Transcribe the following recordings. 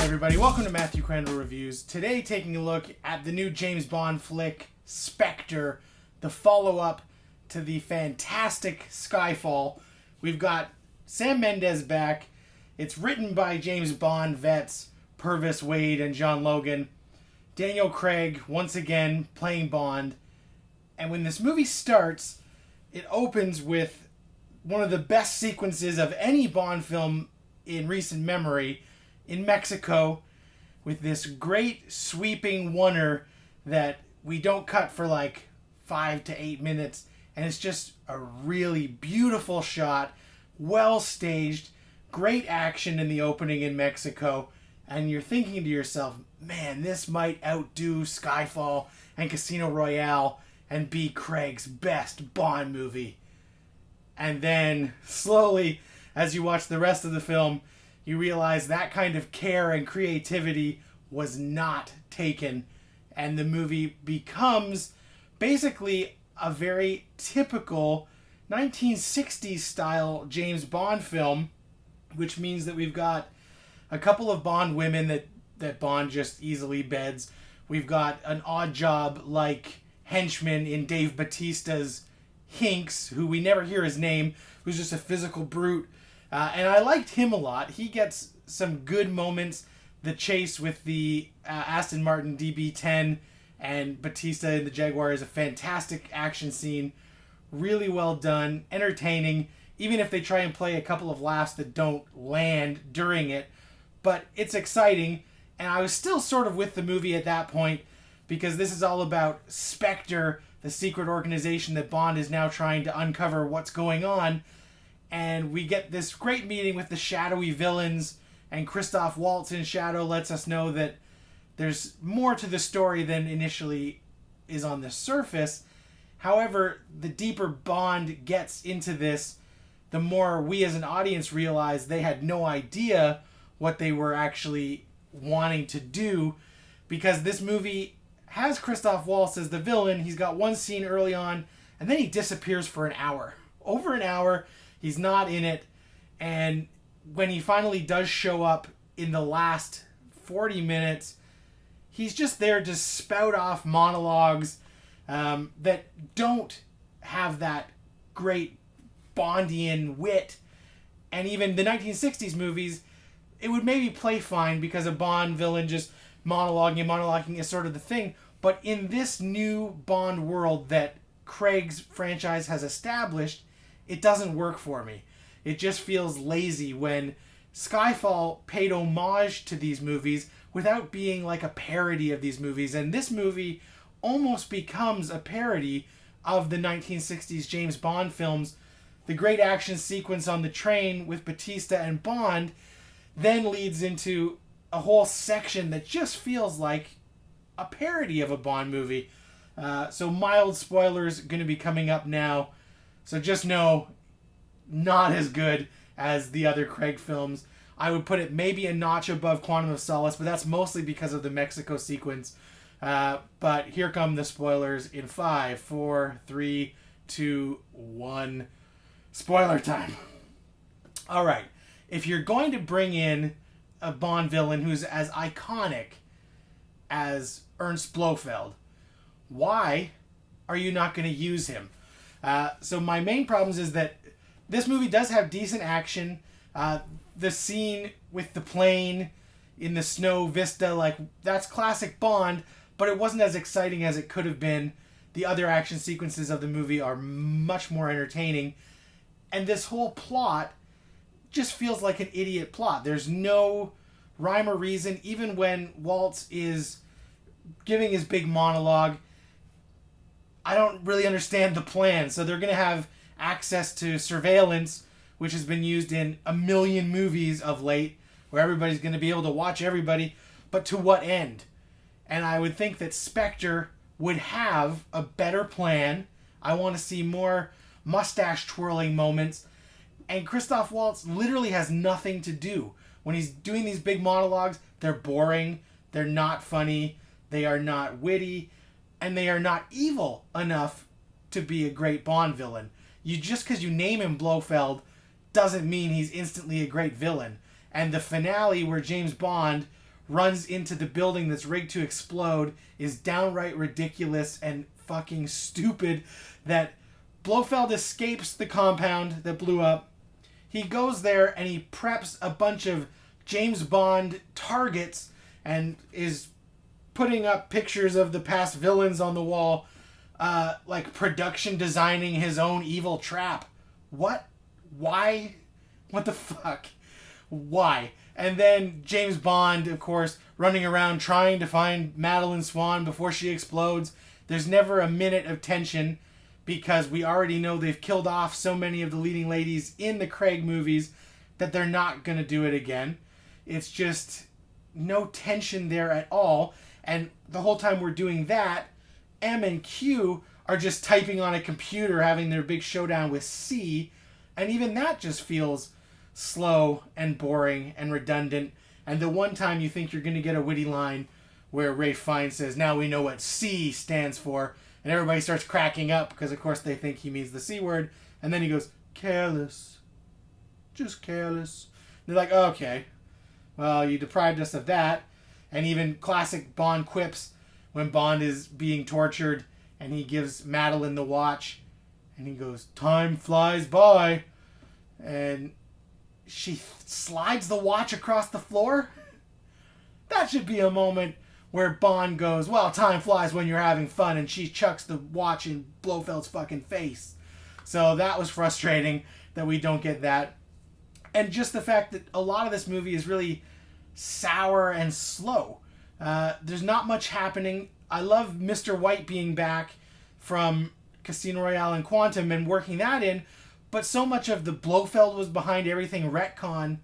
everybody, welcome to Matthew Crandall Reviews. Today taking a look at the new James Bond flick, SPECTRE, the follow-up to the fantastic SKYFALL. We've got Sam Mendes back. It's written by James Bond vets Purvis Wade and John Logan. Daniel Craig, once again, playing Bond. And when this movie starts, it opens with one of the best sequences of any Bond film in recent memory, in Mexico, with this great sweeping oneer that we don't cut for like 5 to 8 minutes, and it's just a really beautiful shot, well staged, great action in the opening in Mexico, and you're thinking to yourself, man, this might outdo SKYFALL and Casino Royale and be Craig's best Bond movie. And then slowly, as you watch the rest of the film, you realize that kind of care and creativity was not taken, and the movie becomes basically a very typical 1960s style James Bond film, which means that we've got a couple of Bond women that Bond just easily beds. We've got an odd job like henchman in Dave Bautista's Hinks, who we never hear his name, who's just a physical brute. And I liked him a lot. He gets some good moments. The chase with the Aston Martin DB10 and Batista in the Jaguar is a fantastic action scene. Really well done. Entertaining. Even if they try and play a couple of laughs that don't land during it. But it's exciting. And I was still sort of with the movie at that point, because this is all about SPECTRE, the secret organization that Bond is now trying to uncover what's going on. And we get this great meeting with the shadowy villains, and Christoph Waltz in Shadow lets us know that there's more to the story than initially is on the surface. However, the deeper Bond gets into this, the more we as an audience realize they had no idea what they were actually wanting to do, because this movie has Christoph Waltz as the villain. He's got one scene early on, and then he disappears for an hour. Over an hour. He's not in it, and when he finally does show up in the last 40 minutes, he's just there to spout off monologues that don't have that great Bondian wit. And even the 1960s movies, it would maybe play fine because a Bond villain just monologuing is sort of the thing. But in this new Bond world that Craig's franchise has established, it doesn't work for me. It just feels lazy when SKYFALL paid homage to these movies without being like a parody of these movies. And this movie almost becomes a parody of the 1960s James Bond films. The great action sequence on the train with Batista and Bond then leads into a whole section that just feels like a parody of a Bond movie. So mild spoilers going to be coming up now. So just know, not as good as the other Craig films. I would put it maybe a notch above Quantum of Solace, but that's mostly because of the Mexico sequence. But here come the spoilers in 5, 4, 3, 2, 1. Spoiler time. All right. If you're going to bring in a Bond villain who's as iconic as Ernst Blofeld, why are you not going to use him? So my main problems is that this movie does have decent action. The scene with the plane in the snow vista, like, that's classic Bond, but it wasn't as exciting as it could have been. The other action sequences of the movie are much more entertaining. And this whole plot just feels like an idiot plot. There's no rhyme or reason. Even when Waltz is giving his big monologue, I don't really understand the plan. So they're going to have access to surveillance, which has been used in a million movies of late, where everybody's going to be able to watch everybody. But to what end? And I would think that SPECTRE would have a better plan. I want to see more mustache twirling moments. And Christoph Waltz literally has nothing to do. When he's doing these big monologues, they're boring, they're not funny, they are not witty, and they are not evil enough to be a great Bond villain. Just because you name him Blofeld doesn't mean he's instantly a great villain. And the finale where James Bond runs into the building that's rigged to explode is downright ridiculous and fucking stupid. That Blofeld escapes the compound that blew up. He goes there and he preps a bunch of James Bond targets and is putting up pictures of the past villains on the wall, like production designing his own evil trap. What? Why? What the fuck? Why? And then James Bond, of course, running around trying to find Madeline Swan before she explodes. There's never a minute of tension because we already know they've killed off so many of the leading ladies in the Craig movies that they're not going to do it again. It's just no tension there at all. And the whole time we're doing that, M and Q are just typing on a computer, having their big showdown with C. And even that just feels slow and boring and redundant. And the one time you think you're going to get a witty line where Ralph Fiennes says, "Now we know what C stands for," and everybody starts cracking up because, of course, they think he means the C word. And then he goes, "Careless. Just careless." And they're like, "Okay, well, you deprived us of that." And even classic Bond quips when Bond is being tortured and he gives Madeline the watch and he goes, "Time flies by." And she slides the watch across the floor. That should be a moment where Bond goes, "Well, time flies when you're having fun," and she chucks the watch in Blofeld's fucking face. So that was frustrating that we don't get that. And just the fact that a lot of this movie is really sour and slow. There's not much happening. I love Mr. White being back from Casino Royale and Quantum and working that in, but so much of the Blofeld was behind everything retcon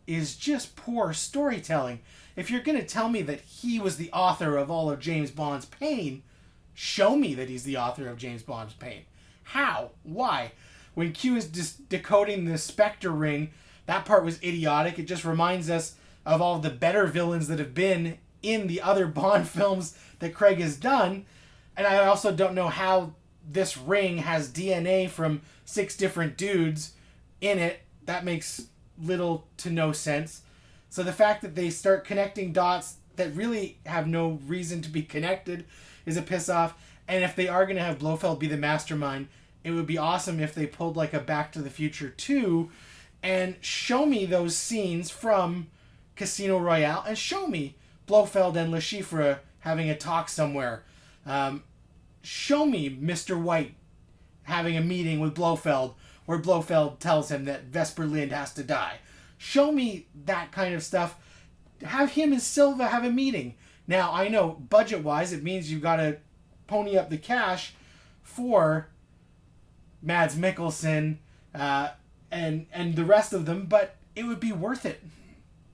is just poor storytelling. If you're going to tell me that he was the author of all of James Bond's pain, show me that he's the author of James Bond's pain. How? Why? When Q is just decoding the Spectre ring, that part was idiotic. It just reminds us of all the better villains that have been in the other Bond films that Craig has done. And I also don't know how this ring has DNA from 6 different dudes in it. That makes little to no sense. So the fact that they start connecting dots that really have no reason to be connected is a piss off. And if they are going to have Blofeld be the mastermind, it would be awesome if they pulled like a Back to the Future 2 and show me those scenes from Casino Royale and show me Blofeld and Le Chiffre having a talk somewhere. Show me Mr. White having a meeting with Blofeld where Blofeld tells him that Vesper Lynd has to die. Show me that kind of stuff. Have him and Silva have a meeting. Now, I know budget-wise it means you've got to pony up the cash for Mads Mikkelsen and the rest of them, but it would be worth it.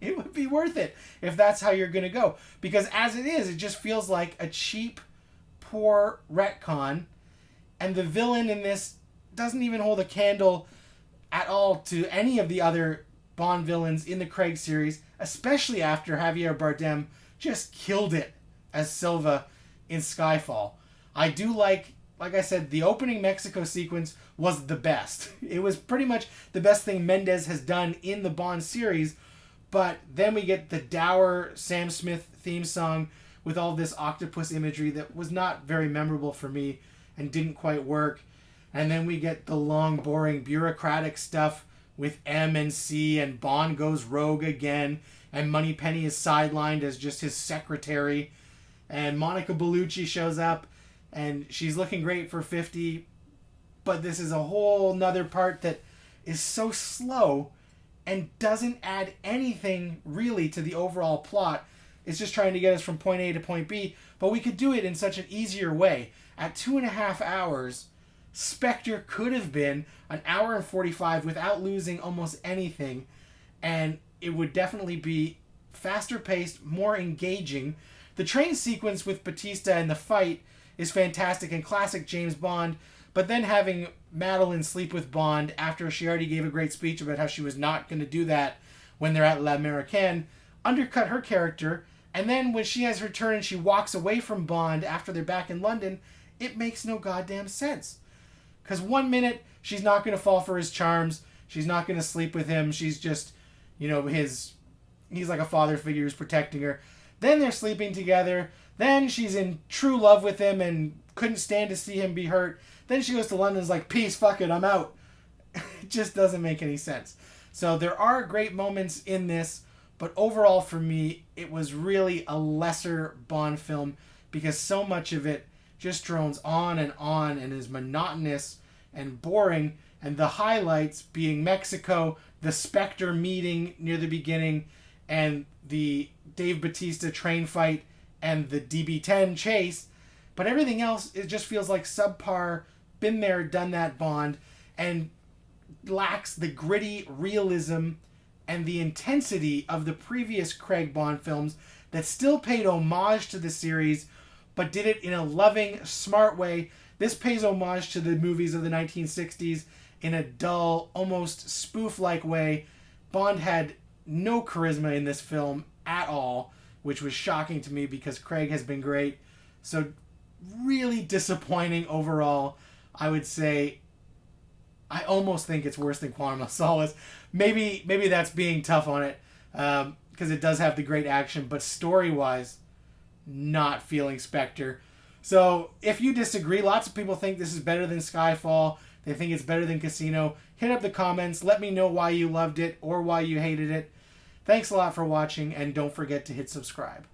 It would be worth it if that's how you're going to go. Because as it is, it just feels like a cheap, poor retcon. And the villain in this doesn't even hold a candle at all to any of the other Bond villains in the Craig series, especially after Javier Bardem just killed it as Silva in Skyfall. I do like I said, the opening Mexico sequence was the best. It was pretty much the best thing Mendes has done in the Bond series. But then we get the dour Sam Smith theme song with all this octopus imagery that was not very memorable for me and didn't quite work. And then we get the long, boring, bureaucratic stuff with M and C, and Bond goes rogue again, and Moneypenny is sidelined as just his secretary, and Monica Bellucci shows up, and she's looking great for 50, but this is a whole nother part that is so slow and doesn't add anything really to the overall plot. It's just trying to get us from point A to point B, but we could do it in such an easier way. At 2.5 hours, Spectre could have been an hour and 45 without losing almost anything, and it would definitely be faster paced, more engaging. The train sequence with Batista and the fight is fantastic and classic James Bond, but then having Madeline sleep with Bond after she already gave a great speech about how she was not going to do that when they're at L'Américaine undercut her character, and then when she has her turn and she walks away from Bond after they're back in London, it makes no goddamn sense. Because 1 minute, she's not going to fall for his charms. She's not going to sleep with him. She's just, his he's like a father figure who's protecting her. Then they're sleeping together. Then she's in true love with him and couldn't stand to see him be hurt. Then she goes to London and is like, peace, fuck it, I'm out. It just doesn't make any sense. So there are great moments in this, but overall for me, it was really a lesser Bond film because so much of it just drones on and is monotonous and boring. And the highlights being Mexico, the Spectre meeting near the beginning, and the Dave Bautista train fight, and the DB-10 chase. But everything else, it just feels like subpar, been there, done that Bond, and lacks the gritty realism and the intensity of the previous Craig Bond films that still paid homage to the series, but did it in a loving, smart way. This pays homage to the movies of the 1960s in a dull, almost spoof-like way. Bond had no charisma in this film at all, which was shocking to me because Craig has been great. So really disappointing overall. I would say I almost think it's worse than Quantum of Solace. Maybe that's being tough on it because it does have the great action, but story-wise, not feeling Spectre. So if you disagree, lots of people think this is better than Skyfall. They think it's better than Casino. Hit up the comments. Let me know why you loved it or why you hated it. Thanks a lot for watching, and don't forget to hit subscribe.